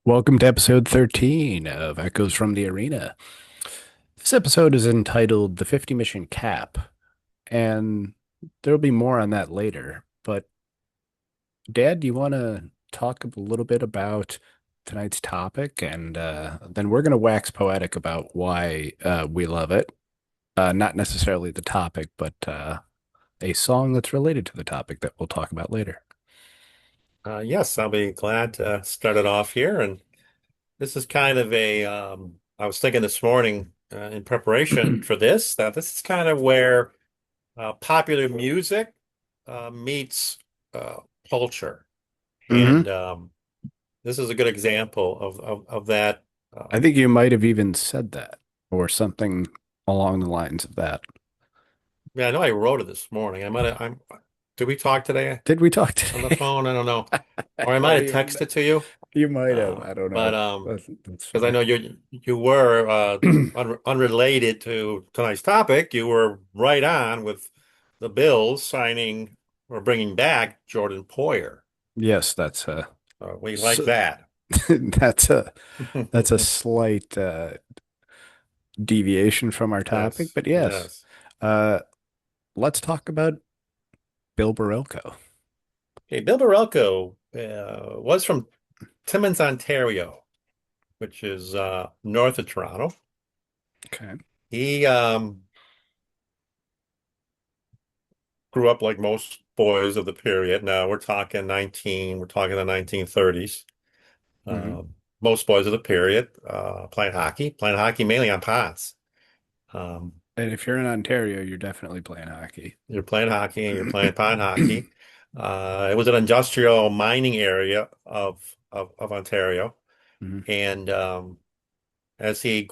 Welcome to episode 13 of Echoes from the Arena. This episode is entitled The 50 Mission Cap, and there'll be more on that later. But, Dad, do you want to talk a little bit about tonight's topic? And then we're going to wax poetic about why we love it. Not necessarily the topic, but a song that's related to the topic that we'll talk about later. Yes, I'll be glad to start it off here. And this is kind of I was thinking this morning in preparation for this, that this is kind of where popular music meets uh, culture. Hmm. And this is a good example of that. I Um, think you might have even said that or something along the lines of that. yeah, I know I wrote it this morning. Did we talk today Did we talk on the today? phone? I don't know. I Or I might don't have even know. texted to you. You might have. Uh, I don't but know. That's because I funny. know you were unrelated to tonight's topic, you were right on with the Bills signing or bringing back Jordan Poyer. Yes, We s- like that. that's a slight deviation from our topic, Yes, but yes. yes. Uh, let's talk about Bill Barilko. Okay, Bill Barilko was from Timmins, Ontario, which is north of Toronto. Okay. He grew up like most boys of the period. Now we're talking the 1930s. Hmm. Most boys of the period playing hockey mainly on ponds. Um, And if you're in Ontario, you're definitely playing hockey. you're playing hockey and you're playing pond hockey. It was an industrial mining area of Ontario, Hmm. and as he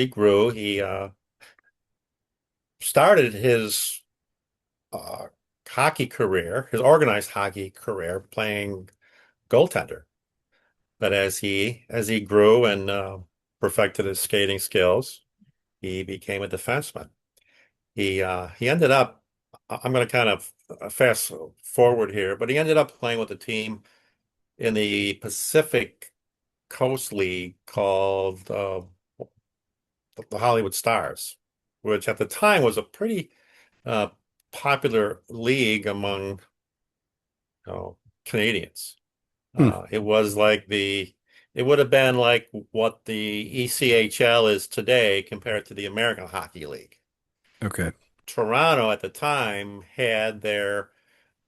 grew, he started his uh, hockey career, his organized hockey career, playing goaltender. But as he grew and perfected his skating skills, he became a defenseman. He ended up. I'm going to kind of fast forward here, but he ended up playing with a team in the Pacific Coast League called the Hollywood Stars, which at the time was a pretty uh, popular league among Canadians. Hmm. It was like it would have been like what the ECHL is today compared to the American Hockey League. Okay. Toronto at the time had their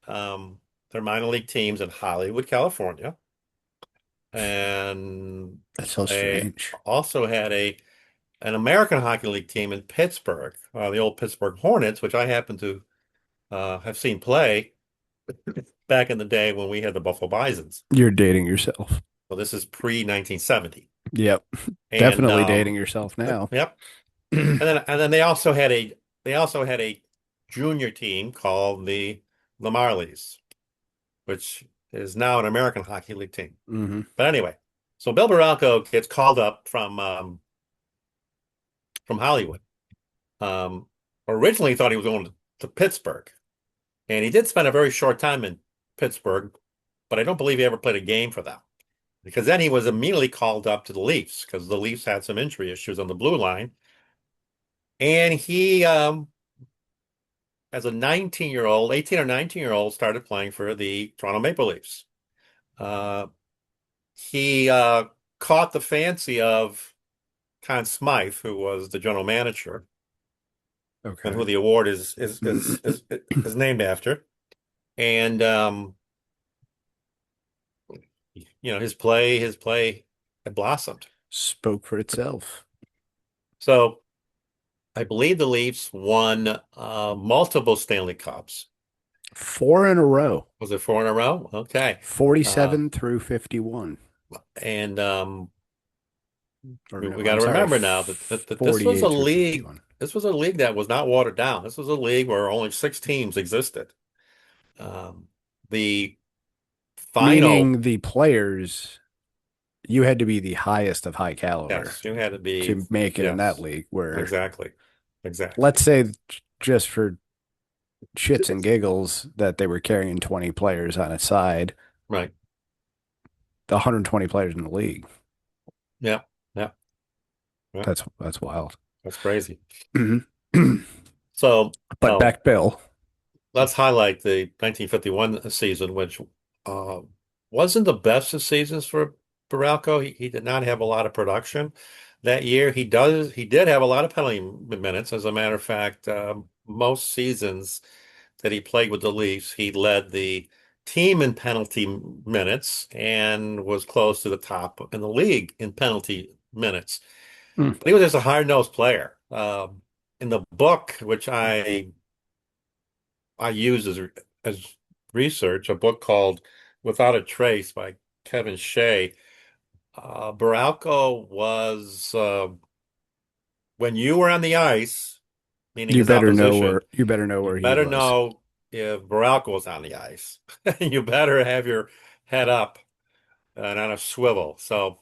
minor league teams in Hollywood, California, and That's so they strange. also had a an American Hockey League team in Pittsburgh, the old Pittsburgh Hornets, which I happen to have seen play back in the day when we had the Buffalo Bisons. You're dating yourself. So this is pre-1970. Yep. And Definitely dating yourself now. yep. And then they also had a junior team called the Marlies, which is now an American Hockey League team. Hmm. But anyway, so Bill Barilko gets called up from Hollywood. Um, Originally thought he was going to Pittsburgh, and he did spend a very short time in Pittsburgh, but I don't believe he ever played a game for them because then he was immediately called up to the Leafs because the Leafs had some injury issues on the blue line, and he as a 19-year-old, 18 or 19-year-old, started playing for the Toronto Maple Leafs. Uh, he caught the fancy of Conn Smythe, who was the general manager, and who Okay. the award is named after. And his play had blossomed. Spoke for itself. So I believe the Leafs won multiple Stanley Cups. Four in a row. Was it four in a row? Okay. Uh, 47 through 51. and Or no, we got I'm to sorry, remember now that this was a 48 through league. 51. This was a league that was not watered down. This was a league where only six teams existed. Um, the final, Meaning the players, you had to be the highest of high caliber yes, you had to be, to make it in that yes, league, where exactly, exactly, let's say just for shits and giggles that they were carrying 20 players on a side, right. the 120 players in the league. Yeah, yeah, yeah. That's wild. That's crazy. Mhm. So, But back Bill. let's highlight the 1951 season, which uh, wasn't the best of seasons for Barilko. He did not have a lot of production that year. He did have a lot of penalty minutes. As a matter of fact, most seasons that he played with the Leafs, he led the team in penalty minutes and was close to the top in the league in penalty minutes. Mm. But he was just a hard-nosed player. In the book, which I use as research, a book called Without a Trace by Kevin Shea. Barilko was when you were on the ice, meaning his opposition, You better know you where he better was. know if Barilko was on the ice. You better have your head up and on a swivel. So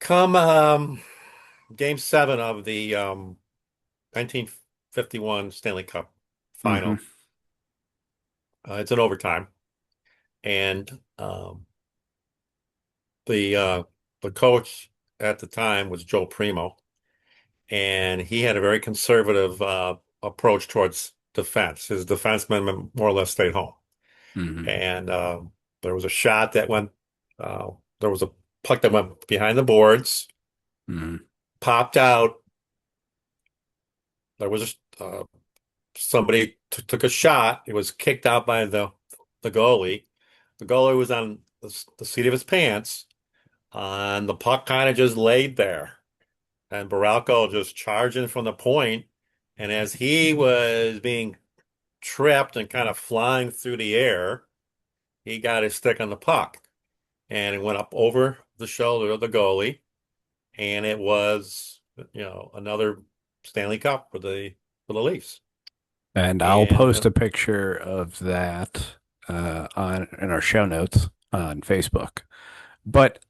come game seven of the 1951 Stanley Cup Hmm. final. It's an overtime, and the uh, the coach at the time was Joe Primo, and he had a very conservative approach towards defense. His defensemen more or less stayed home, Hmm. and there was a shot that went. Uh, there was a puck that went behind the boards, Hmm. popped out. There was somebody took a shot. It was kicked out by the goalie. The goalie was on the seat of his pants, and the puck kind of just laid there. And Barilko just charging from the point. And as he was being tripped and kind of flying through the air, he got his stick on the puck and it went up over the shoulder of the goalie. And it was, another Stanley Cup for the Leafs. And I'll And post a picture of that on in our show notes on Facebook. But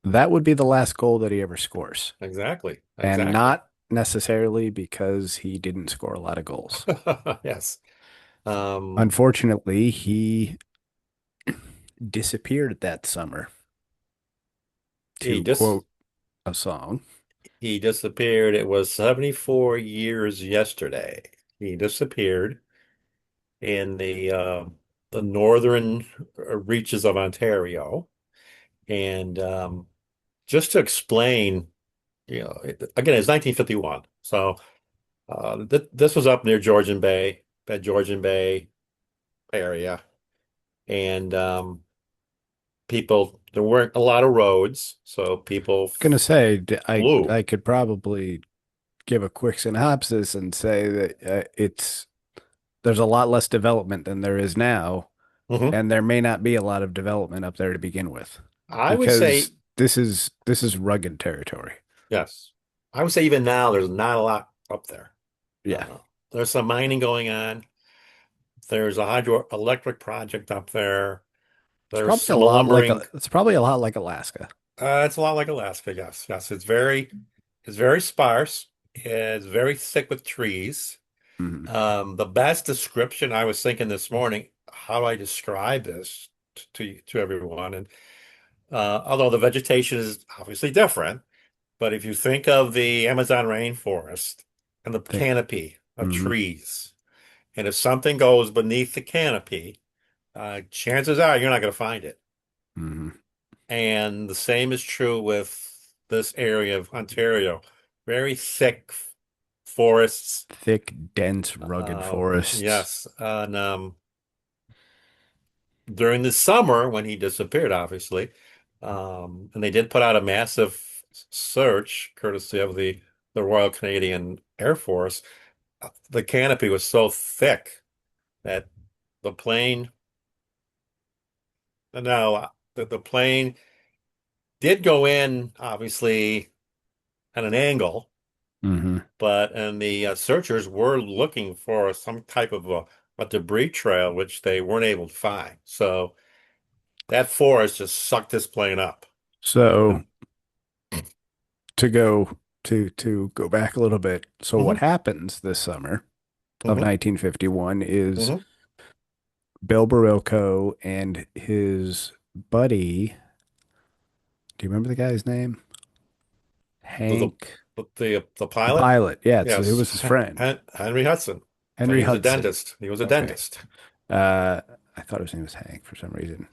that would be the last goal that he ever scores, exactly, and exactly. not necessarily because he didn't score a lot of goals. Yes. Um, Unfortunately, he disappeared that summer, he to just quote a song. he disappeared. It was 74 years yesterday. He disappeared in the northern reaches of Ontario. And just to explain, again, it's 1951. So this was up near Georgian Bay, that Georgian Bay area. And there weren't a lot of roads, so people Gonna say flew. I could probably give a quick synopsis and say that it's there's a lot less development than there is now, Hmm. and there may not be a lot of development up there to begin with, I would because say, this is rugged territory. yes. I would say even now there's not a lot up there. Yeah, There's some mining going on. There's a hydroelectric project up there. There's some lumbering. it's probably a lot like Alaska. It's a lot like Alaska, yes. Yes, it's very sparse. It's very thick with trees. Hmm. The best description I was thinking this morning, how do I describe this to everyone? And although the vegetation is obviously different, but if you think of the Amazon rainforest and the They, canopy of hmm. trees, and if something goes beneath the canopy, chances are you're not going to find it. Hmm. And the same is true with this area of Ontario. Very thick forests. Thick, dense, rugged forests. Yes. And during the summer, when he disappeared, obviously, and they did put out a massive search, courtesy of the Royal Canadian Air Force, the canopy was so thick that the plane, no, the plane did go in, obviously, at an angle. Hmm. But and the searchers were looking for some type of a debris trail, which they weren't able to find. So that forest just sucked this plane up. So And to go back a little bit. So what hmm happens this summer of hmm 1951 is hmm Bill Barilko and his buddy, Do you remember the guy's name? The the Hank, the the pilot? pilot. Yeah, it Yes, was his friend, Henry Hudson. Henry He was a Hudson. dentist. He was a Okay. dentist. Uh, I thought his name was Hank for some reason.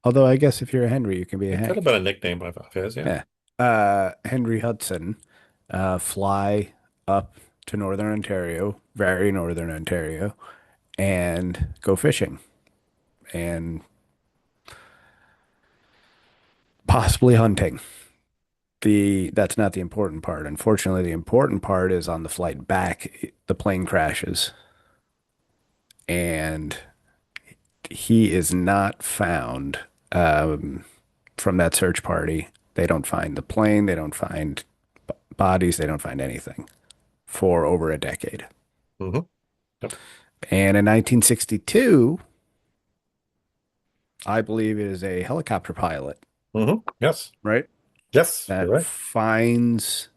Although I guess if you're a Henry, you can be a It could have been Hank. a nickname of his, yeah. Yeah. Henry Hudson, fly up to Northern Ontario, very Northern Ontario, and go fishing and possibly hunting. That's not the important part. Unfortunately, the important part is on the flight back, the plane crashes and he is not found from that search party. They don't find the plane, they don't find bodies, they don't find anything for over a decade. Hmm. Yep. And in 1962, I believe it is a helicopter pilot, Hmm. Yes. right? Yes, you're That right. finds,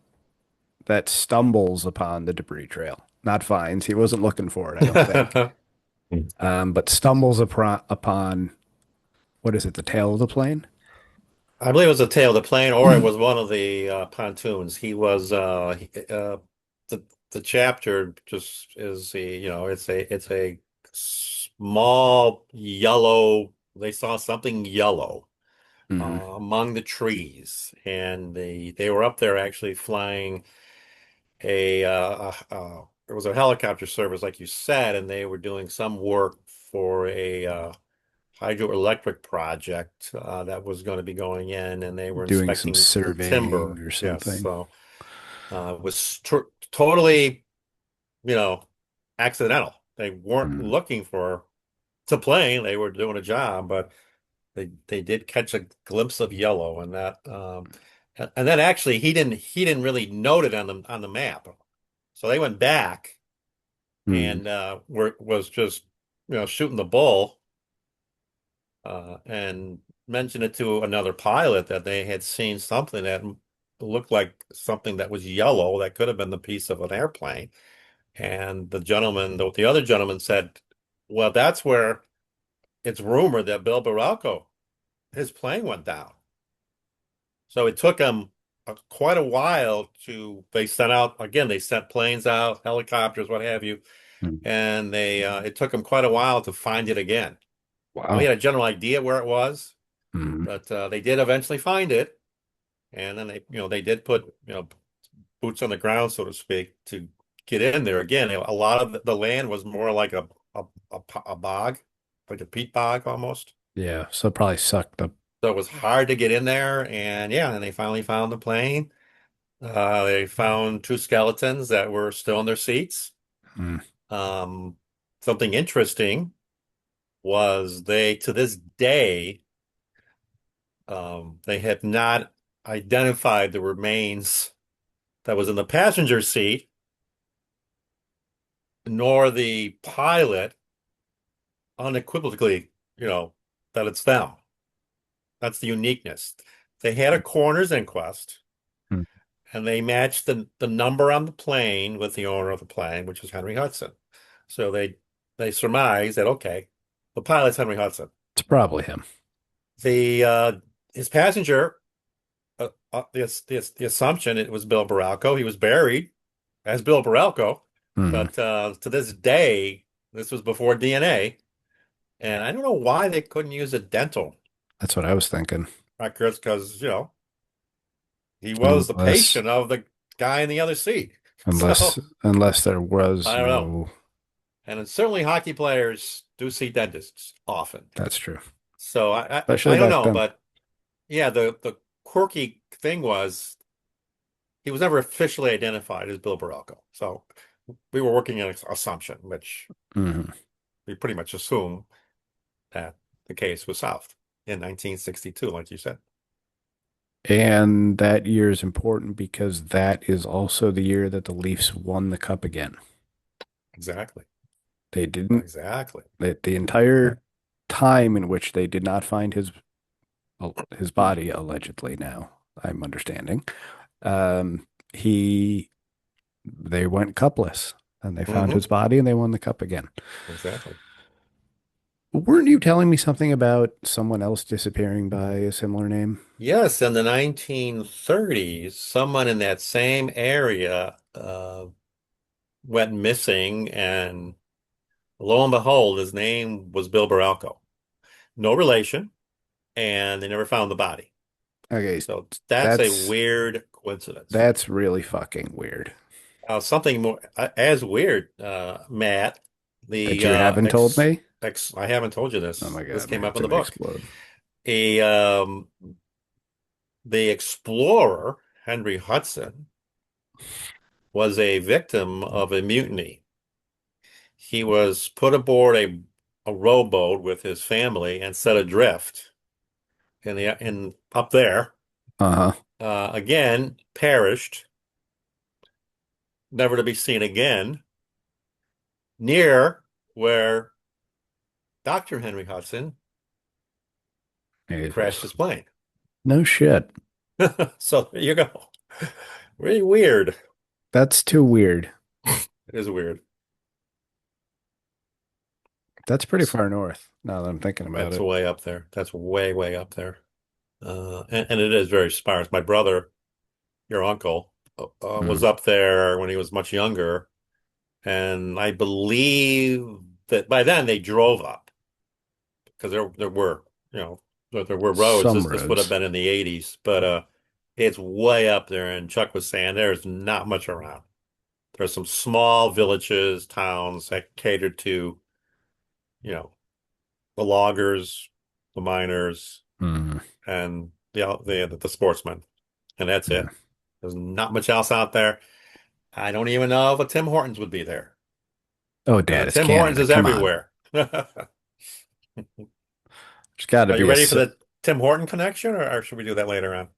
that stumbles upon the debris trail. Not finds, he wasn't looking for it, I don't think. But stumbles upon, what is it, the tail of the plane? I believe it was the tail of the plane, or it was one of the pontoons. The chapter just is it's a small yellow. They saw something yellow Hmm. among the trees, and they were up there actually flying it was a helicopter service, like you said, and they were doing some work for a hydroelectric project that was going to be going in, and they were Doing some inspecting the surveying timber. or Yes, something. so it was totally, you know, accidental. They weren't Hmm. looking for the plane; they were doing a job, but they did catch a glimpse of yellow, and and then actually he didn't really note it on the map, so they went back Hmm. and was just shooting the bull and mentioned it to another pilot that they had seen something that looked like something that was yellow that could have been the piece of an airplane. And the other gentleman said, "Well, that's where it's rumored that Bill Barilko, his plane went down." So it took them quite a while they sent out, again, they sent planes out, helicopters, what have you, Hmm. and it took them quite a while to find it again. Now, we Wow. had a general idea where it was, Hmm. but they did eventually find it. And then they did put, boots on the ground, so to speak, to get in there. Again, a lot of the land was more like a bog, like a peat bog almost. Yeah. So it probably sucked up. So it was hard to get in there. And yeah, and they finally found the plane. They found two skeletons that were still in their seats. Hmm. Um, Something interesting was to this day, they have not identified the remains that was in the passenger seat, nor the pilot unequivocally, that it's them. That's the uniqueness. They had a coroner's inquest Hmm. and they matched the number on the plane with the owner of the plane, which was Henry Hudson. So they surmised that, okay, the pilot's Henry Hudson. It's probably him. The his passenger, the assumption it was Bill Barilko. He was buried as Bill Barilko, Hmm. but to this day, this was before DNA, and I don't know why they couldn't use a dental That's what I was thinking. records because he was the Unless, patient of the guy in the other seat. unless, So unless there was I don't know. no, And then certainly hockey players do see dentists often. that's true. So I Especially don't back know, then. but yeah, the quirky thing was he was never officially identified as Bill Barilko. So we were working on an assumption, which Hmm. we pretty much assume that the case was solved in 1962, like you said. And that year is important because that is also the year that the Leafs won the cup again. Exactly. They didn't, Exactly. the entire time in which they did not find his body, allegedly now, I'm understanding. Um, he they went cupless and they found Hmm. his body and they won the cup again. Exactly. Weren't you telling me something about someone else disappearing by a similar name? Yes, in the 1930s, someone in that same area went missing, and lo and behold, his name was Bill Barilko. No relation, and they never found the body. Okay, So that's a that's weird coincidence. that's really fucking weird Something more as weird, Matt. that The you haven't told me. I haven't told you Oh this. my This God, my came up heart's in the gonna book. explode. A The explorer Henry Hudson was a victim of a mutiny. He was put aboard a rowboat with his family and set adrift in up there. Uh-huh. Again, perished, never to be seen again, near where Dr. Henry Hudson crashed Jesus. his plane. No shit. So there you go. Really weird. That's too weird. It is weird. That's pretty far north, now that I'm thinking about That's it. way up there. That's way, way up there. And it is very sparse. My brother, your uncle, was Mm. up there when he was much younger, and I believe that by then they drove up because there were, you know, there were roads. Some This would have roads. been in the 80s, but it's way up there. And Chuck was saying there's not much around. There's some small villages, towns that cater to, you know, the loggers, the miners, Mm. and the sportsmen, and that's Mm. it. There's not much else out there. I don't even know if a Tim Hortons would be there. Oh, Dad, it's Tim Hortons Canada. is Come on. everywhere. Are There's got to you be a. ready for the Tim Horton connection, or should we do that later on?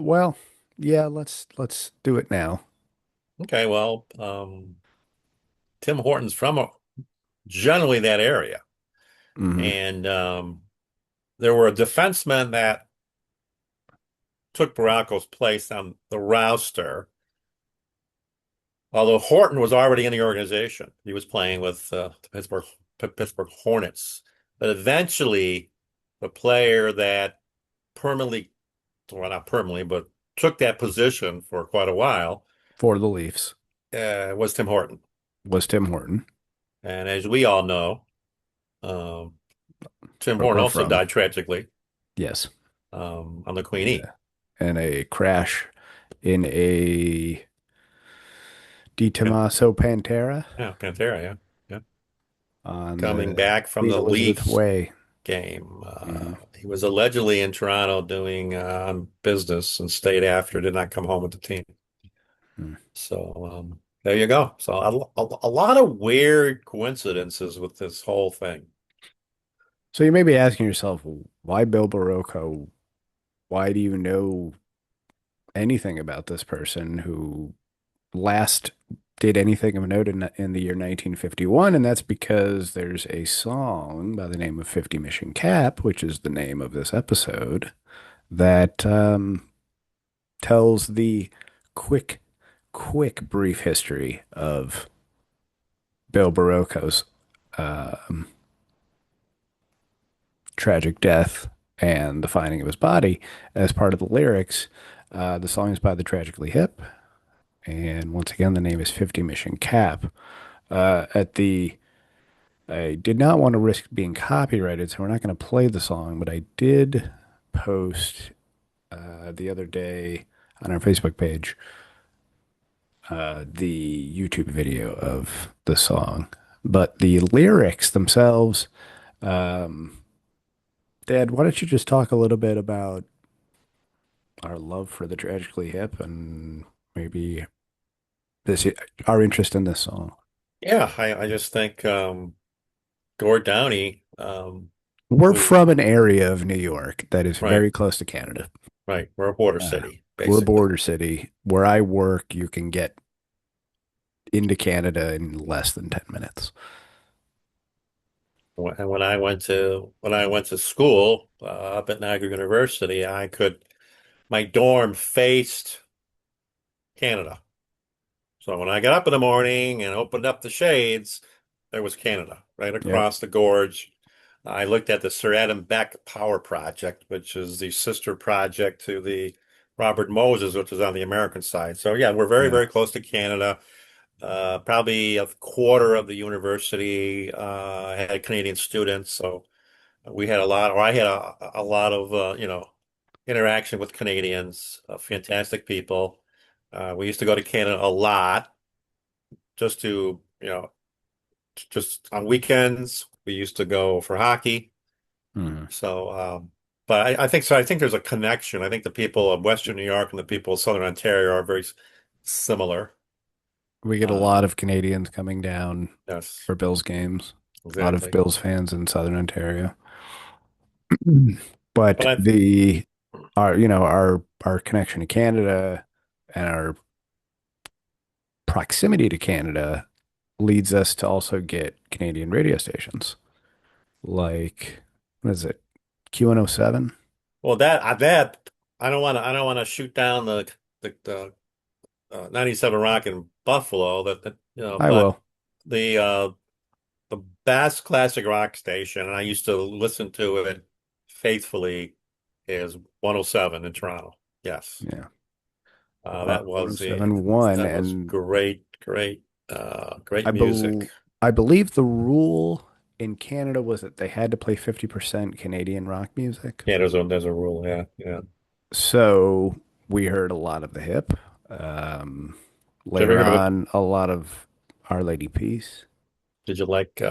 Well, yeah, let's do it now. Okay, well, Tim Hortons from generally that area, Hmm. and there were a defenseman that took Barilko's place on the roster. Although Horton was already in the organization, he was playing with the Pittsburgh Hornets. But eventually, the player that permanently, well, not permanently, but took that position for quite a while For the Leafs was Tim Horton. was Tim Horton. And as we all know, um, Tim Where Horton we're also from. died tragically Yes. on the Queen E. Yeah. And a crash in a Di Pan- Tommaso Pantera yeah, Pantera, yeah, yeah. on Coming the back from Queen the Elizabeth Leafs Way. game. Hmm. He was allegedly in Toronto doing business and stayed after, did not come home with the team. So there you go. So a lot of weird coincidences with this whole thing. So you may be asking yourself, why Bill Barocco? Why do you know anything about this person who last did anything of note in the year 1951? And that's because there's a song by the name of 50 Mission Cap, which is the name of this episode, that tells the quick, brief history of Bill Barocco's um, tragic death and the finding of his body as part of the lyrics. The song is by the Tragically Hip, and once again, the name is 50 Mission Cap. At the I did not want to risk being copyrighted, so we're not going to play the song, but I did post the other day on our Facebook page the YouTube video of the song. But the lyrics themselves, um, Dad, why don't you just talk a little bit about our love for the Tragically Hip and maybe this our interest in this song? Yeah, I just think Gord Downey, We're who from an area of New York that is right, very close to Canada. right, we're a border Uh, city, we're a basically. border city. Where I work, you can get into Canada in less than 10 minutes. And when I went to school up at Niagara University, my dorm faced Canada. So when I got up in the morning and opened up the shades, there was Canada, right Yep. across the gorge. I looked at the Sir Adam Beck Power Project, which is the sister project to the Robert Moses, which is on the American side. So yeah, we're very, Yeah. very close to Canada. Probably a quarter of the university had Canadian students, so we had a lot, or I had a lot of interaction with Canadians, fantastic people. We used to go to Canada a lot just to, just on weekends. We used to go for hockey. Mhm. So, but I think so. I think there's a connection. I think the people of Western New York and the people of Southern Ontario are very similar. We get a lot Um, of Canadians coming down yes, for Bills games. A lot of exactly. Bills fans in Southern Ontario. But But I, the our our connection to Canada and our proximity to Canada leads us to also get Canadian radio stations like what is it? Q107? well, that I don't want to shoot down the 97 Rock in Buffalo I but will. the best classic rock station, and I used to listen to it faithfully, is 107 in Toronto. Yes. Yeah. That was the 1071 that was and great, great, great I music. bel I believe the rule in Canada was that they had to play 50% Canadian rock music. Yeah, there's a rule. Yeah, yeah. So we heard a lot of the hip. Um, Did you Later ever hear of it? on, a lot of Our Lady Peace. Did you like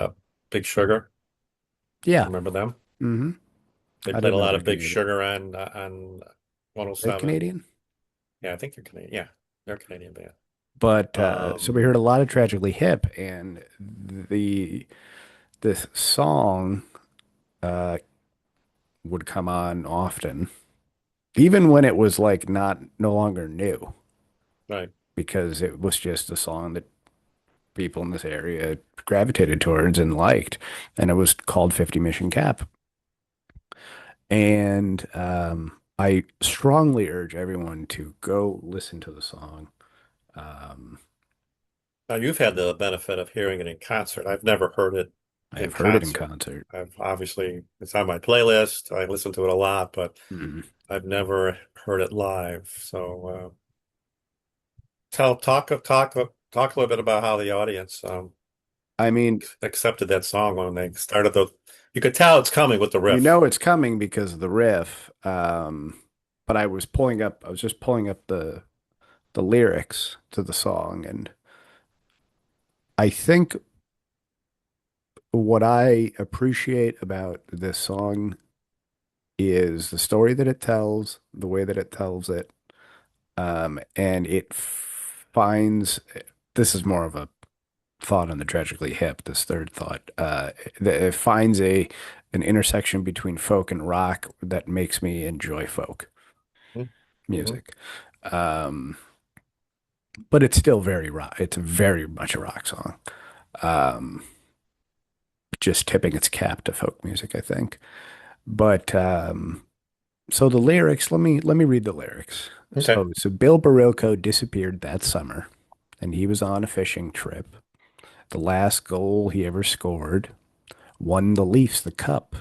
Big Sugar? Yeah. Remember them? Hmm. They I played a didn't know lot they're of Big Canadian. Sugar on They're 107. Canadian. Yeah, I think they're Canadian. Yeah, they're a Canadian band. But so we heard a Um, lot of Tragically Hip, and the this song uh, would come on often, even when it was like not no longer new, right. because it was just a song that people in this area gravitated towards and liked, and it was called 50 Mission Cap. And I strongly urge everyone to go listen to the song. Um, Now you've had the benefit of hearing it in concert. I've never heard it I've in heard it in concert. concert. I've obviously it's on my playlist. I listen to it a lot, but Mhm. I've never heard it live. So talk a little bit about how the audience I mean, accepted that song when they started the. You could tell it's coming with the you riff. know it's coming because of the riff. But I was just pulling up the lyrics to the song, and I think what I appreciate about this song is the story that it tells, the way that it tells it, and it finds this is more of a thought on the Tragically Hip, this third thought. It finds a an intersection between folk and rock that makes me enjoy folk Mm-hmm. music. Um, but it's still very rock. It's very much a rock song. Um, just tipping its cap to folk music, I think. But so the lyrics, let me read the lyrics. Okay. So Bill Barilko disappeared that summer, and he was on a fishing trip. The last goal he ever scored won the Leafs the cup.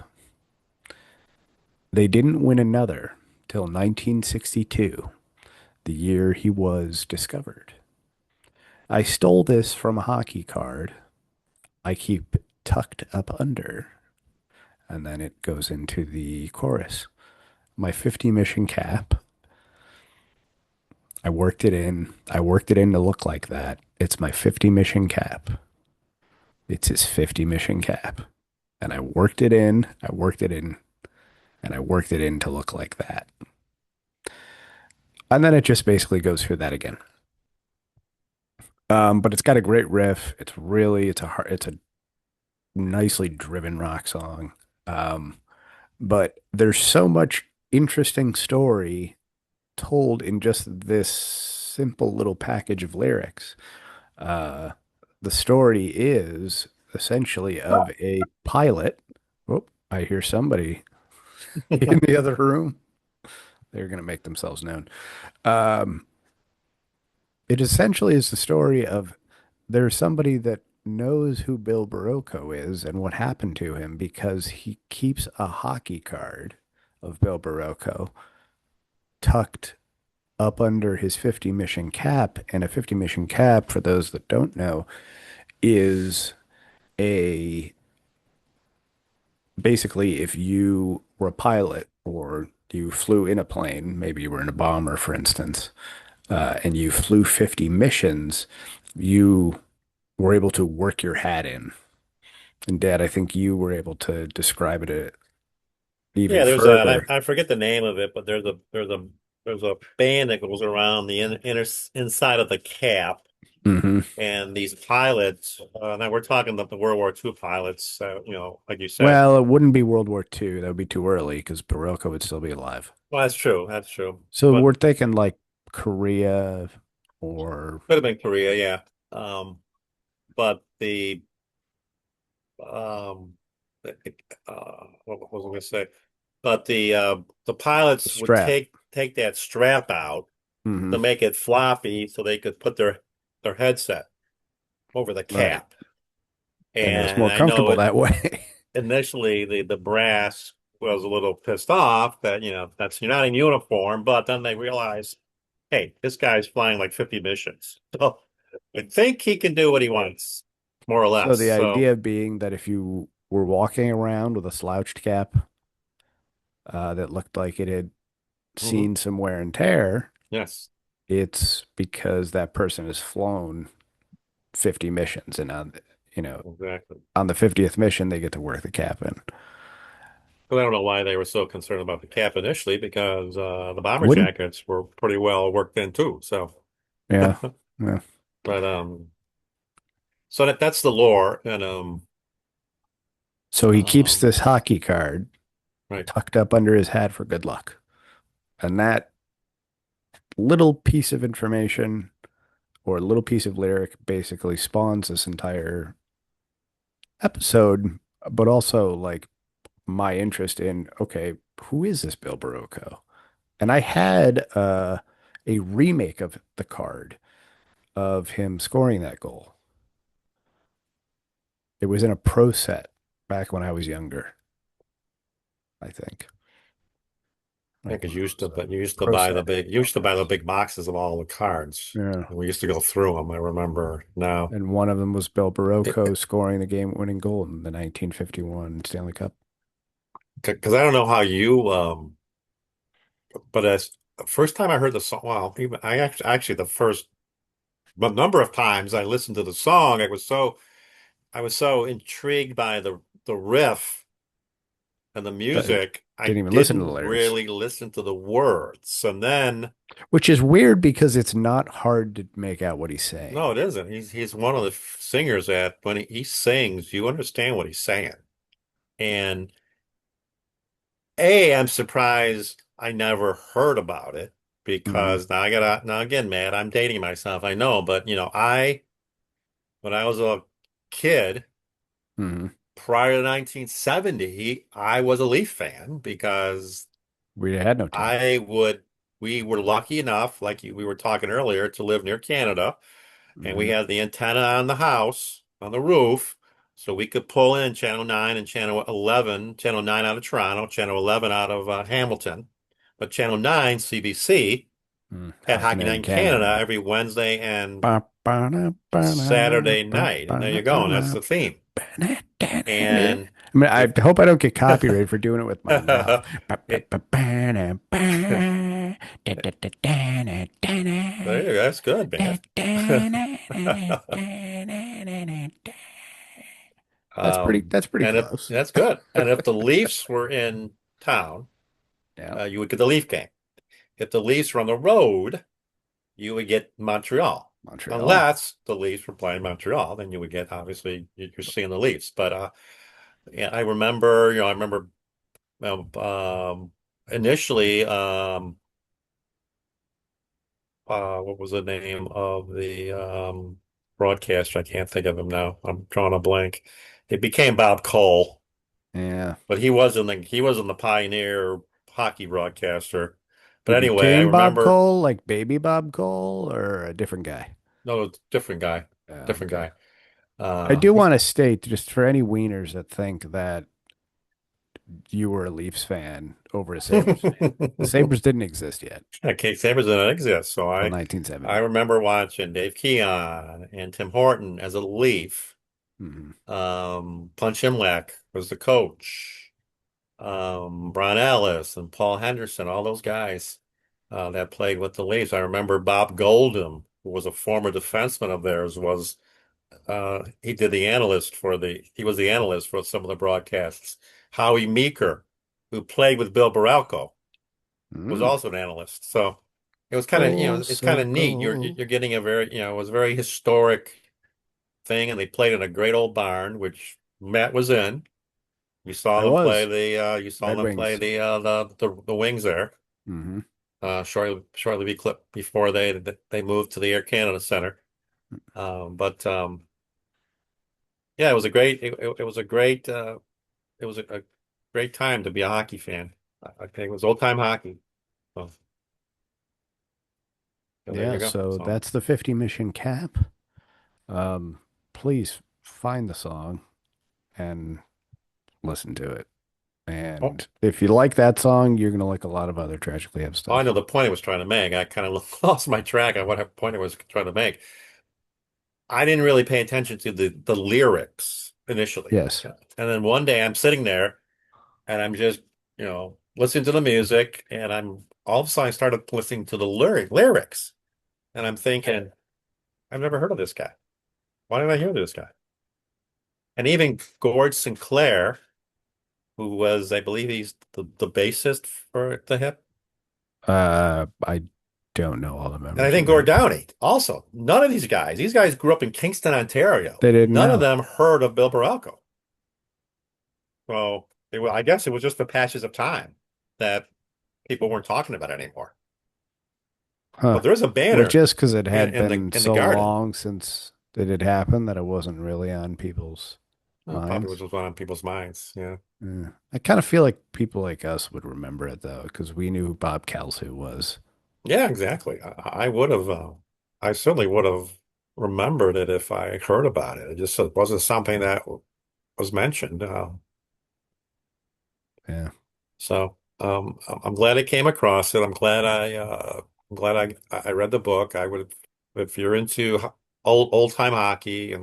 They didn't win another till 1962, the year he was discovered. I stole this from a hockey card I keep tucked up under. And then it goes into the chorus. My 50 mission cap. I worked it in. I worked it in to look like that. It's my 50 mission cap. It's his 50 mission cap. And I worked it in. I worked it in. And I worked it in to look like that. And then it just basically goes through that again. But it's got a great riff. It's a nicely driven rock song. Um, but there's so much interesting story told in just this simple little package of lyrics. Uh, the story is essentially of a pilot. Oh, I hear somebody in the other room. They're going to make themselves known. Um, it essentially is the story of there's somebody that knows who Bill Barilko is and what happened to him because he keeps a hockey card of Bill Barilko tucked up under his 50 mission cap. And a 50 mission cap, for those that don't know, is a basically if you were a pilot or you flew in a plane, maybe you were in a bomber, for instance, and you flew 50 missions, you were able to work your hat in. And Dad, I think you were able to describe it even Yeah, there's a, and further. I forget the name of it, but there's a band that goes around the inside of the cap, Hmm. and these pilots. Now we're talking about the World War II pilots. Like you said. Well, it wouldn't be World War II. That would be too early because Barilko would still be alive. Well, that's true. That's true. So But we're thinking like Korea or could have been Korea, yeah. Um, but um, what was I going to say? But the the pilots would strap. take that strap out Hmm. to make it floppy, so they could put their headset over the Right. cap. And it was And more I know comfortable it that way. initially the brass was a little pissed off that that's you're not in uniform, but then they realized, hey, this guy's flying like 50 missions, so I think he can do what he wants, more or So less. the So idea being that if you were walking around with a slouched cap that looked like it had mhm, seen some wear and tear, yes, it's because that person has flown 50 missions and you know, exactly. on the 50th mission they get to work the cap in. But I don't know why they were so concerned about the cap initially, because the bomber Wouldn't? jackets were pretty well worked in too. So, Yeah. Yeah. but so that's the lore, and So he keeps um, this hockey card right. tucked up under his hat for good luck. And that little piece of information or little piece of lyric basically spawns this entire episode, but also like my interest in, okay, who is this Bill Baroco? And I had a remake of the card of him scoring that goal. It was in a pro set back when I was younger, I think. Yeah, Like because pro set. you used to Pro buy set. you used to buy the big boxes of all the cards. Yeah. And we used to go through them. I remember now. And one of them was Bill Baroco Because scoring the game-winning goal in the 1951 Stanley Cup. I don't know how you, but as first time I heard the song, well, even I actually the first but number of times I listened to the song, I was so intrigued by the riff and the That music. I didn't even listen to the didn't lyrics, really listen to the words. And then, which is weird because it's not hard to make out what he's no, saying. it isn't. He's one of the singers that when he sings, you understand what he's saying. And I'm surprised I never heard about it, Hmm. because now again, Matt, I'm dating myself. I know, but when I was a kid, Hmm. prior to 1970, I was a Leaf fan because We had no team. I would, we were lucky enough, like we were talking earlier, to live near Canada, and we Hmm. had the antenna on the house, on the roof, so we could pull in Channel 9 and Channel 11, Channel 9 out of Toronto, Channel 11 out of Hamilton. But Channel 9, CBC, had Hockey Hockey Night Night in in Canada Canada. every Wednesday and Ba, ba, da, ba, da, Saturday ba, night. And ba, there da, you go. ba, And that's da, the theme. ba, da, da, da. And I mean, I if hope I don't get copyrighted for doing it with my mouth. Ba, ba, it, ba, ba, da, ba, da, da, da, da, da, da, there da, you go. That's good, da, man. da, da, da, da, da, da, da, da. That's pretty And if close. that's good. And if the Leafs were in town, Yeah, you would get the Leaf game. If the Leafs were on the road, you would get Montreal. Montreal. Unless the Leafs were playing Montreal, then you would get, obviously you're seeing the Leafs. But yeah, I remember um, um, initially, what was the name of the broadcaster? I can't think of him now. I'm drawing a blank. It became Bob Cole, Yeah. but he wasn't the pioneer hockey broadcaster. But He anyway, I became Bob remember, Cole, like baby Bob Cole, or a different guy? no, different guy, different Okay. guy. I do He's want to state just for any wieners that think that you were a Leafs fan over a Sabres fan. The Sabres didn't exist yet Okay, Sabres didn't exist, so till I 1970. remember watching Dave Keon and Tim Horton as a Leaf. Hmm. Punch Imlach was the coach. Brian Ellis and Paul Henderson, all those guys that played with the Leafs. I remember Bob Goldham, who was a former defenseman of theirs, was he was the analyst for some of the broadcasts. Howie Meeker, who played with Bill Barilko, was Mm. also an analyst. So it was kind of, Full it's kind of neat. circle. You're getting a very, it was a very historic thing, and they played in a great old barn, which Matt was in. I was You saw Red them play Wings. the Wings there. Hmm. Before they moved to the Air Canada Center. But yeah, it was a great it was a great time to be a hockey fan. I think it was old time hockey. So, so there Yeah, you go. so So that's the 50 mission cap. Um, Please find the song and listen to it. oh, And if you like that song, you're gonna like a lot of other Tragically Hip I know stuff. the point I was trying to make. I kind of lost my track on what point I was trying to make. I didn't really pay attention to the lyrics initially. Yes. And then one day I'm sitting there and I'm just, listening to the music, and I'm all of a sudden I started listening to the lyrics, and I'm thinking, I've never heard of this guy. Why did I hear this guy? And even Gord Sinclair, who was, I believe he's the bassist for the Hip, I don't know all the and I members of think the Gord Hip. Downey also. None of these guys grew up in Kingston, Ontario. They didn't None of know. them heard of Bill Barilko. So I guess it was just the passage of time that people weren't talking about anymore. Huh. But there is a Well, banner just because it had been in the so garden. long since it had happened that it wasn't really on people's Well, probably was minds. just on people's minds. Yeah. Yeah. I kind of feel like people like us would remember it though, because we knew who Bob Kelsey was. Yeah, exactly. I would have, I certainly would have remembered it if I heard about it. It just wasn't something that was mentioned. Yeah. I'm glad I came across it. I'm glad I read the book. I would, if you're into old time hockey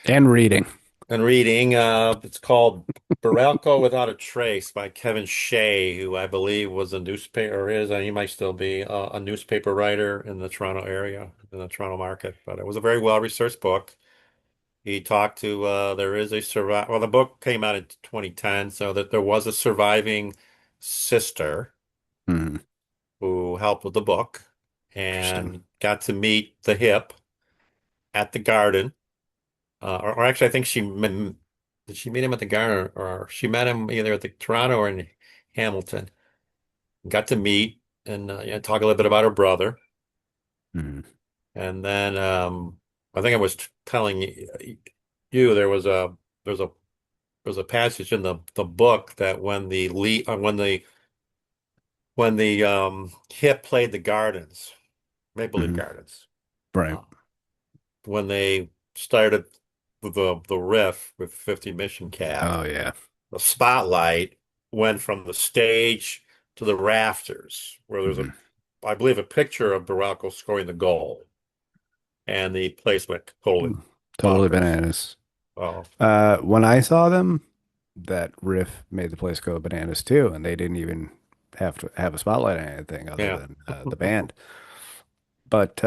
And reading. and reading, it's called Barilko Without a Trace by Kevin Shea, who I believe was a newspaper, or is, and he might still be a newspaper writer in the Toronto area, in the Toronto market. But it was a very well-researched book. He talked to, there is a well, the book came out in 2010, so that there was a surviving sister Hmm. who helped with the book Interesting. and got to meet the Hip at the Garden. Or actually, I think did she meet him at the Garden, or she met him either at the Toronto or in Hamilton. Got to meet and talk a little bit about her brother, Hmm. and then I think I was telling you there's a there's a passage in the book that when the Hip played the Gardens, Maple Leaf Hmm. Gardens, Right. uh, when they started the riff with 50 Mission Cap. Oh yeah. The spotlight went from the stage to the rafters, where there's Hmm. I believe, a picture of Barilko scoring the goal, and the place went totally Totally bonkers. bananas. Oh, When I saw them, that riff made the place go bananas too, and they didn't even have to have a spotlight on anything other yeah. than the band. But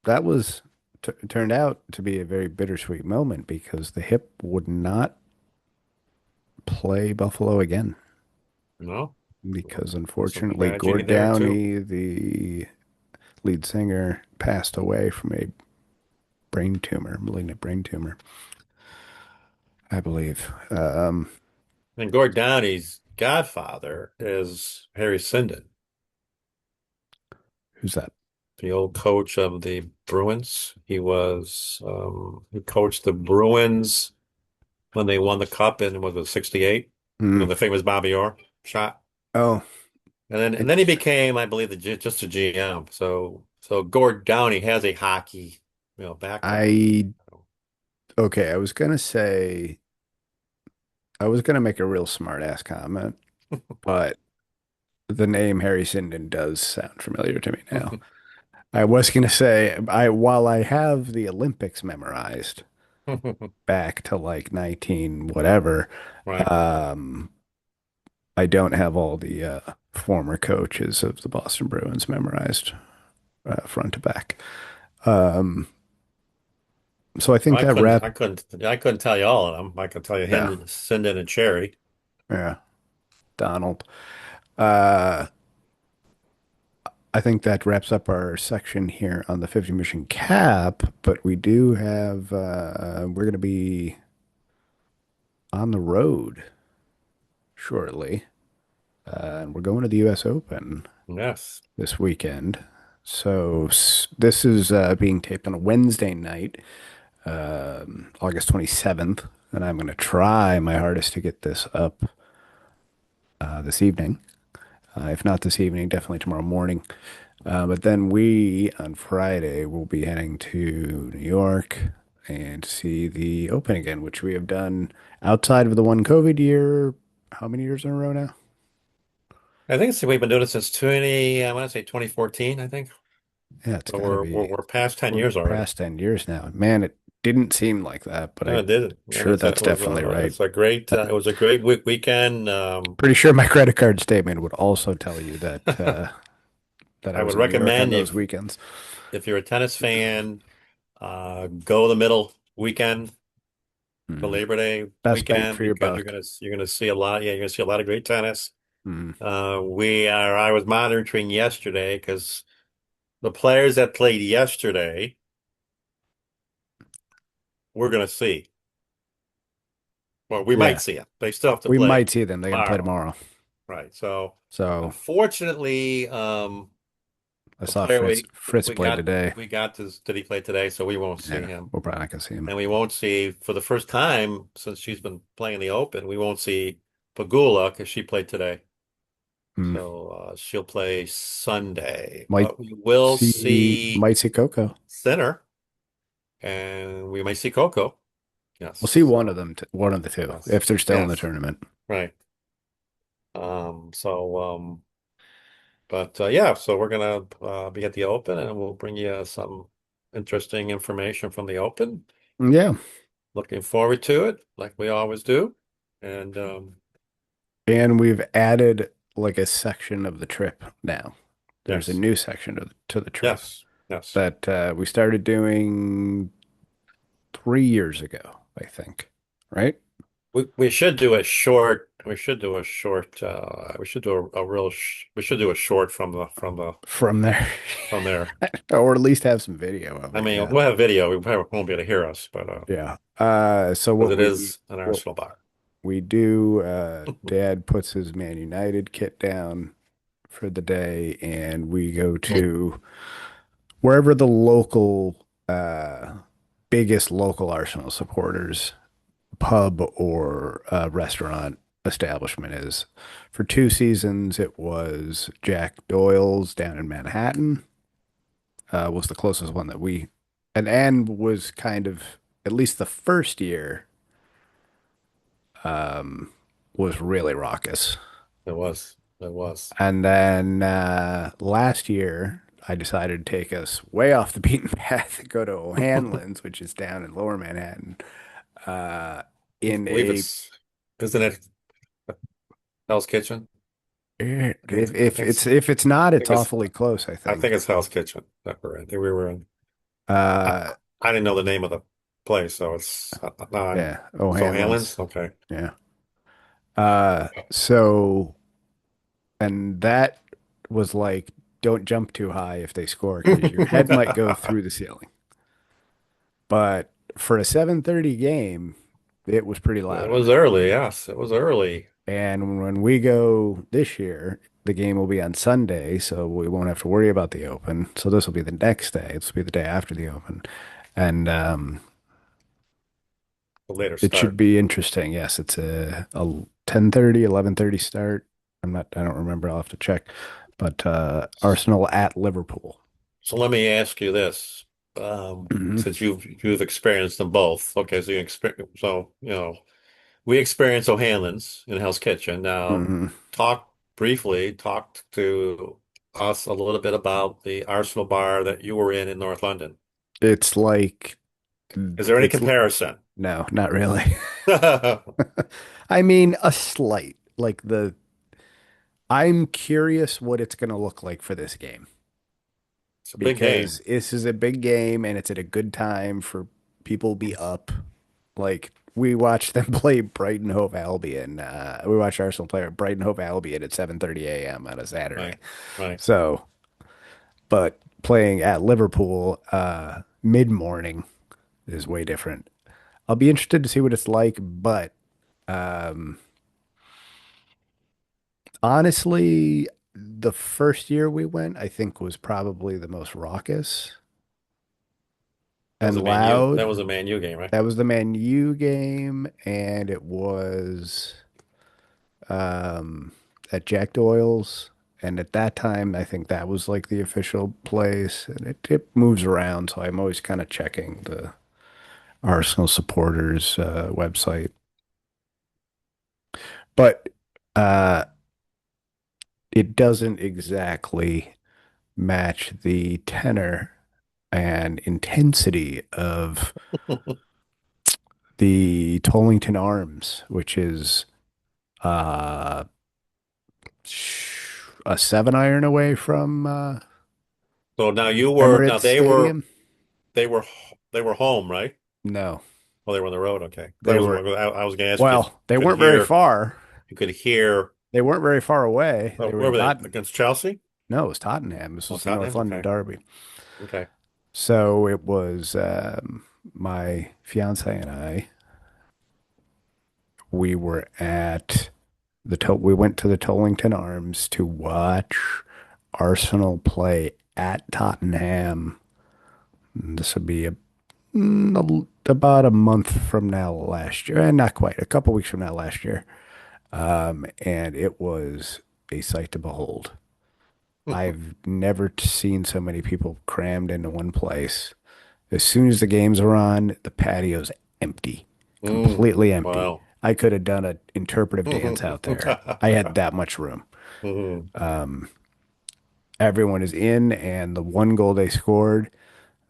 that was t turned out to be a very bittersweet moment because the Hip would not play Buffalo again No, because there's some unfortunately tragedy Gord there too. Downey, the lead singer, passed away from a brain tumor, malignant brain tumor, I believe. And Gord Downey's godfather is Harry Sinden, Who's that? the old coach of the Bruins. He coached the Bruins when they won the cup in, was it 68? Mm. The famous Bobby Orr shot. Oh, And then he interesting. became, I believe, just a GM. So Gord Downey has a hockey, background. I Okay, I was gonna make a real smart ass comment, but the name Harry Sinden does sound familiar to me now. I was gonna say while I have the Olympics memorized back to like 19 whatever, Right. um, I don't have all the former coaches of the Boston Bruins memorized front to back. Um, so I think I that couldn't, wrap, I couldn't, I couldn't tell you all of them. I could tell you yeah, Sinden and Cherry. yeah, Donald. Uh, I think that wraps up our section here on the 50 mission cap, but we do have, we're going to be on the road shortly. And we're going to the US Open Yes. this weekend. So this is being taped on a Wednesday night, August 27th, and I'm going to try my hardest to get this up this evening. If not this evening, definitely tomorrow morning. But then we, on Friday, will be heading to New York and see the Open again, which we have done outside of the one COVID year. How many years in a row now? I think we've been doing it since 20, I want to say 2014, I think. Yeah, it's So got to we're be, we're past 10 we're years already. past 10 years now. Man, it didn't seem like that, but Yeah, I'm it did. And sure that's definitely right. it was a great weekend. Pretty sure my credit card statement would also tell you that that I I was would in New York on recommend those weekends. if you're a tennis fan, go the middle weekend, the Mm. Labor Day Best bang weekend, for your because buck. you're gonna see a lot. Yeah, you're gonna see a lot of great tennis. Mm. I was monitoring yesterday because the players that played yesterday, we're gonna see. Well, we might Yeah, see them. They still have to we play might see them. They got to play tomorrow, tomorrow. right? So, So unfortunately, I the saw player Fritz play today. we got this. Did he play today? So we won't see Yeah, him, we're probably not gonna see him. and we won't see for the first time since she's been playing the Open. We won't see Pagula because she played today. Mm. So she'll play Sunday, Might but we will see might see Coco. Sinner, and we may see Coco. We'll see Yes. one of So them, one of the two, yes, if they're still in the yes, tournament. right. But yeah, so we're gonna be at the Open, and we'll bring you some interesting information from the Open. Yeah, Looking forward to it, like we always do. And and we've added like a section of the trip now. There's a yes, new section to the trip yes, yes. that we started doing 3 years ago, I think. Right? We should do a short. We should do a short. We should do a real. We should do a short From there, from there. or at least have some video of I it. mean, Yeah. we'll have video. We probably won't be able to hear us, but Yeah. So because it is an what Arsenal bar. we do, Dad puts his Man United kit down for the day, and we go to wherever the local, biggest local Arsenal supporters pub or restaurant establishment is. For 2 seasons, it was Jack Doyle's down in Manhattan, was the closest one that and was kind of, at least the first year, was really raucous. It was. It was. And then last year, I decided to take us way off the beaten path and go to O'Hanlon's, which is down in Lower Manhattan, uh, I in believe a isn't it Hell's Kitchen? if it's not, I it's think it's, awfully close, I I think think. it's Hell's Kitchen that we're in. I think we were in. I, Uh, I didn't know the name of the place, so yeah, so O'Hanlon's. Hanlon's. Okay. Yeah. So, and that was like, don't jump too high if they score because your head might go through the ceiling. But for a 7:30 game, it was pretty It loud in was there. early. Yes, it was early. And when we go this year, the game will be on Sunday, so we won't have to worry about the Open. So this will be the next day. This will be the day after the Open. And A later it should start. be interesting. Yes, it's a 10:30, 11:30 start. I don't remember. I'll have to check. But Arsenal at Liverpool. So let me ask you this. Hmm. since you've experienced them both. Okay, so we experienced O'Hanlon's in Hell's Kitchen. Now, Hmm. talk to us a little bit about the Arsenal bar that you were in North London. It's like Is there any it's comparison? no, not really. It's I mean, a slight. I'm curious what it's going to look like for this game a big because game. this is a big game and it's at a good time for people to be up. Like we watched them play Brighton Hove Albion. We watched Arsenal play at Brighton Hove Albion at 7:30 a.m. on a Saturday. Right, right. So, but playing at Liverpool mid-morning is way different. I'll be interested to see what it's like, but honestly, the first year we went, I think was probably the most raucous That was and a Man U. That loud. was a Man U game, right? That was the Man U game, and it was um, at Jack Doyle's. And at that time, I think that was like the official place. And it moves around, so I'm always kind of checking the Arsenal supporters website. But uh, it doesn't exactly match the tenor and intensity of the Tollington Arms, which is uh, a 7 iron away from So now Emirates Stadium. they were home, right? No, Well, they were on the road. Okay. they were, I was going to ask you if well, they weren't very far. you could hear, They weren't very far away. oh, They were where in were they? Tottenham. Against Chelsea? No, it was Tottenham. This Oh, was the North Tottenham? London Okay. Derby. Okay. So it was my fiance and I. We were at we went to the Tollington Arms to watch Arsenal play at Tottenham. This would be about a month from now last year, and not quite, a couple weeks from now last year. And it was a sight to behold. I've never seen so many people crammed into one place. As soon as the games are on, the patio's empty, Mm, completely empty. wow. I could have done an interpretive dance out there. I had that much room. Mhm. Everyone is in, and the one goal they scored,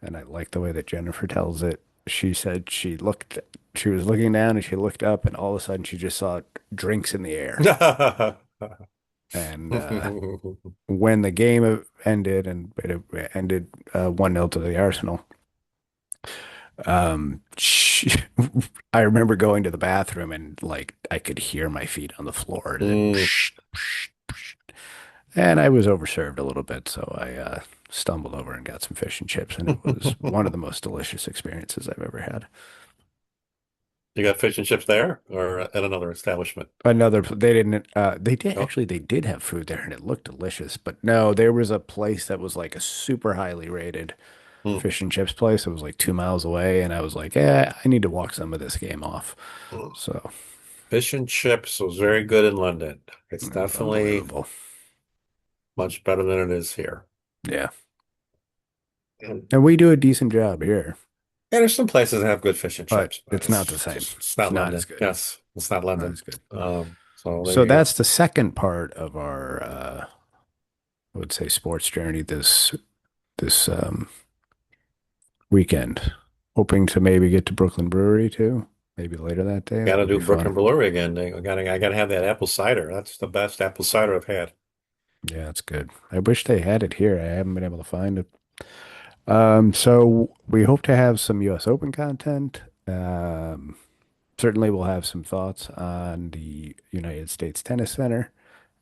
and I like the way that Jennifer tells it. She said she was looking down and she looked up, and all of a sudden she just saw drinks in the air. And when the game ended, and it ended 1-0 to the Arsenal, she, I remember going to the bathroom and like I could hear my feet on the floor. Mm. And I was overserved a little bit, so I stumbled over and got some fish and chips, and it was one of the most delicious experiences I've ever had. You got fish and chips there or at another establishment? They didn't, they did Oh. actually, they did have food there and it looked delicious, but no, there was a place that was like a super highly rated Mm. fish and chips place. It was like 2 miles away, and I was like, yeah, I need to walk some of this game off. So, Fish and chips was very good in London. It's it was definitely unbelievable. much better than it is here. Yeah. And And we do a decent job here, yeah, there's some places that have good fish and but chips, but it's not the same. it's It's not not as London. good. Yes, it's not Not London. as good. So there So you go. that's the second part of our, I would say, sports journey this weekend. Hoping to maybe get to Brooklyn Brewery too. Maybe later that day. Got to That'll do be fun. Brooklyn Brewery again. I got to have that apple cider. That's the best apple cider I've had. Yeah, it's good. I wish they had it here. I haven't been able to find it. So we hope to have some US Open content. Certainly we'll have some thoughts on the United States Tennis Center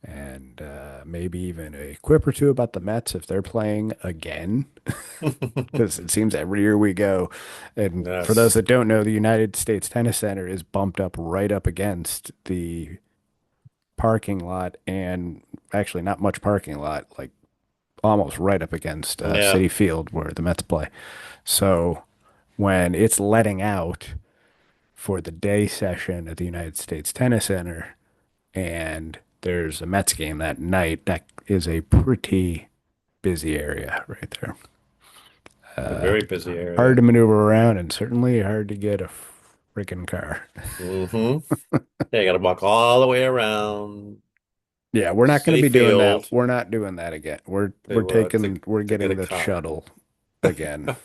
and maybe even a quip or two about the Mets if they're playing again, because it seems every year we go. And for those Yes. that don't know, the United States Tennis Center is bumped up right up against the parking lot, and actually not much parking lot, like almost right up against Yeah. Citi Field where the Mets play. So when it's letting out for the day session at the United States Tennis Center and there's a Mets game that night, that is a pretty busy area right there. A Uh, very busy hard area. to maneuver around and certainly hard to get a freaking car. Mm-hmm. Yeah, you got to walk all the way around Yeah, we're not going to City be doing that. Field We're not doing that again. We're to get getting a the cut. shuttle again.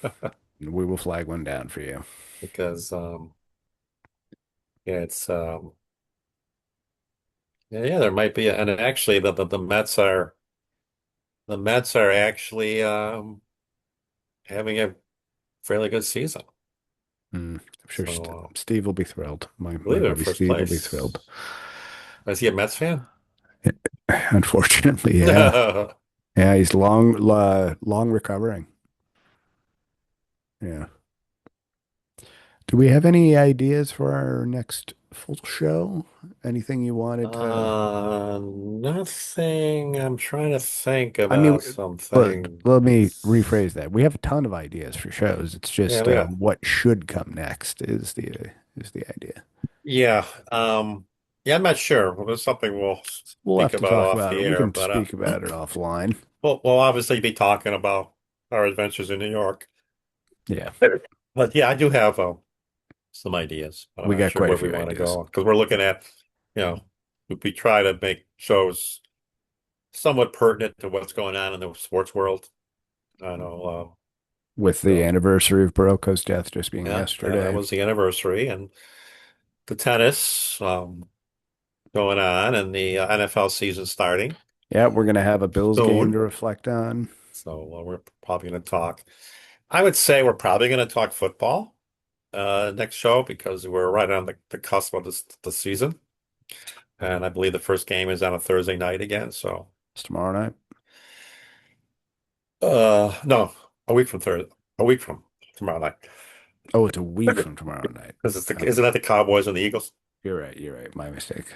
We will flag one down for you. Because yeah, yeah, there might be, and actually the Mets are actually having a fairly good season. I'm sure So Steve will be thrilled. I My believe they're in buddy first Steve will be thrilled. place. Is he a Mets fan? Unfortunately, yeah. Yeah, he's long recovering. Yeah. Do we have any ideas for our next full show? Anything you wanted to? Nothing. I'm trying to think I mean, about some let me things. rephrase that. We have a ton of ideas for shows. It's Yeah, just we got. what should come next is the idea. Yeah. Yeah, I'm not sure. Well, there's something we'll We'll speak have to about talk off about the it. We air, can but speak about it offline. we'll obviously be talking about our adventures in New York. Yeah, But yeah, I do have some ideas, but I'm we not got sure quite a where we few want to ideas go because we're looking at, you know, we try to make shows somewhat pertinent to what's going on in the sports world. I know. with the So anniversary of Barilko's death just being yeah, that yesterday. was the anniversary and the tennis going on and the NFL season starting Yeah, we're gonna have a Bills game soon. to reflect on. So we're probably going to talk. I would say we're probably going to talk football next show because we're right on the cusp of the season. And I believe the first game is on a Thursday night again. So, It's tomorrow night. no, a week from Thursday, a week from tomorrow night. Oh, it's a week from tomorrow night. Because Oh, isn't that the Cowboys and the Eagles? you're right. You're right. My mistake.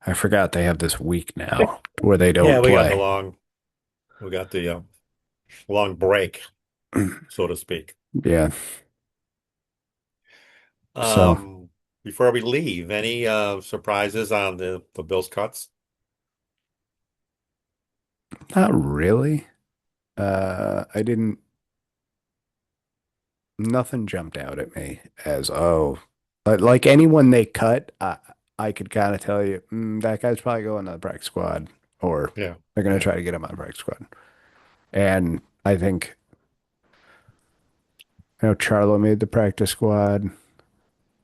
I forgot they have this week now where they Yeah, don't play. we got the long break, so to speak. Yeah. So Um, Before we leave, any surprises on the Bills cuts? not really. I didn't. Nothing jumped out at me as but like anyone they cut, I could kind of tell you that guy's probably going to the practice squad, or Yeah, they're going to yeah. try to get him on the practice squad. And I think Charlo made the practice squad,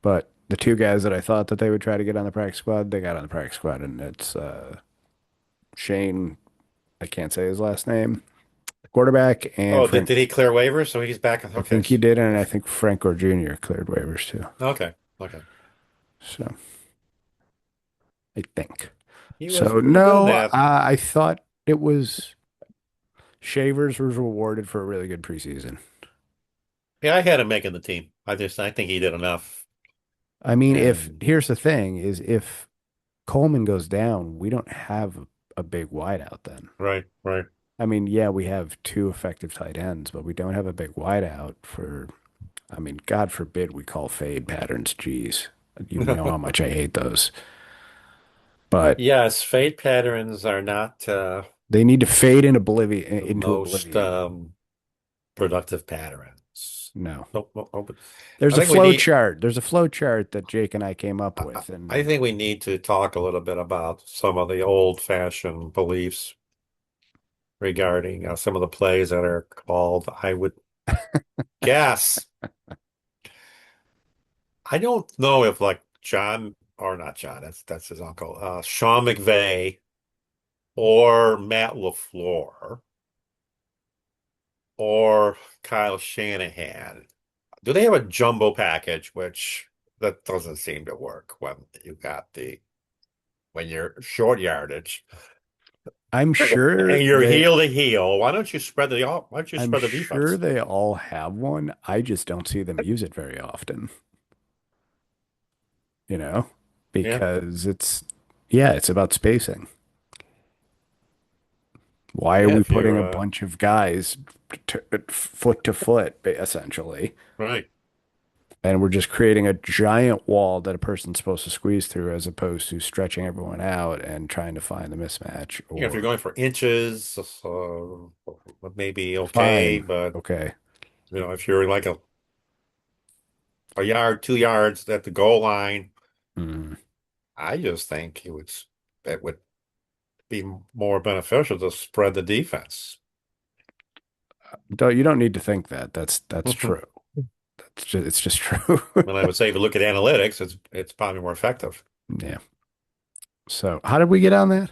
but the two guys that I thought that they would try to get on the practice squad, they got on the practice squad, and it's Shane. I can't say his last name. The quarterback and Oh, Frank. did he clear waivers? So he's back. I Okay, think he did, and I think Franco Jr. cleared waivers too. okay, okay. So I think. He was So pretty good in no, that. I thought it was Shavers was rewarded for a really good preseason. Yeah, I had him making the team. I think he did enough. I mean, if And here's the thing is if Coleman goes down, we don't have a big wideout then. right, right. I mean, yeah, we have two effective tight ends, but we don't have a big wideout for, I mean, God forbid we call fade patterns. Geez, you know how much I hate those. But Yes, fade patterns are not they need to fade in oblivion the into most oblivion. productive patterns. No. Nope, nope, nope. There's I a think we flow need. chart. There's a flow chart that Jake and I came up with, I and think we need to talk a little bit about some of the old-fashioned beliefs regarding some of the plays that are called. I would guess. I don't know if like John or not John. That's his uncle. Sean McVay or Matt LaFleur or Kyle Shanahan. Do they have a jumbo package, which that doesn't seem to work when you're short yardage I'm sure and you're they heel to heel. Why don't you I'm spread the sure defense? they all have one. I just don't see them use it very often, you know, Yeah. because yeah, it's about spacing. Why are Yeah, we if putting you're a bunch of guys foot to foot, essentially? right. And we're just creating a giant wall that a person's supposed to squeeze through as opposed to stretching everyone out and trying to find the mismatch Yeah, if you're or going for inches, maybe okay, fine. but Okay. If you're like a yard, 2 yards at the goal line, Mm. I just think it would be more beneficial to spread the defense. You don't need to think that. That's true. It's just true. And I would say if you look at analytics, it's probably more effective. Yeah. So how did we get on that?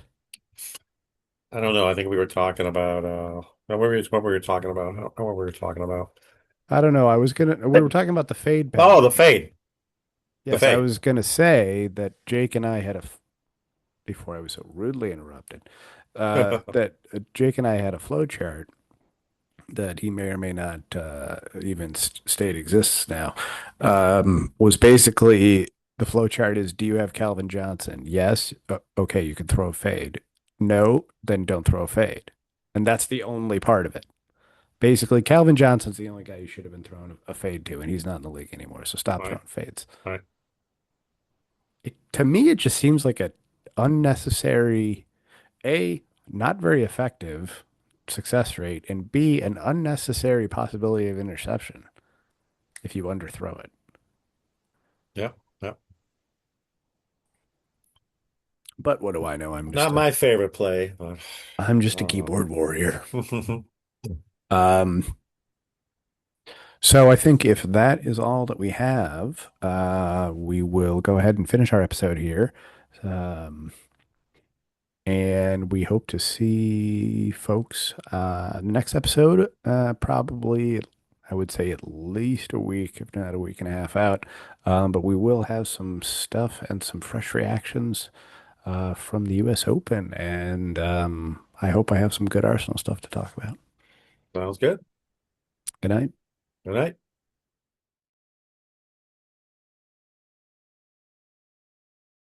I don't know. I think we were talking about what we were talking about. I don't know what we were talking about. I don't know. We were talking about the fade Oh, the penalty. fade. The Yes, I fade. was gonna say that Jake and I had before I was so rudely interrupted, that Jake and I had a flow chart that he may or may not even state exists now. Was basically the flow chart is: do you have Calvin Johnson? Yes. Okay, you can throw a fade. No, then don't throw a fade. And that's the only part of it. Basically, Calvin Johnson's the only guy you should have been throwing a fade to, and he's not in the league anymore. So stop Right, throwing fades. right. To me, it just seems like a unnecessary, A, not very effective success rate, and B, an unnecessary possibility of interception if you underthrow it. Yeah, yeah. But what do I know? Not my favorite play, but I'm just a uh, keyboard warrior. Um, so I think if that is all that we have, we will go ahead and finish our episode here. Um, and we hope to see folks next episode, probably, I would say at least a week, if not a week and a half out. But we will have some stuff and some fresh reactions from the US Open. And I hope I have some good Arsenal stuff to talk about. sounds good. Good night. Good night.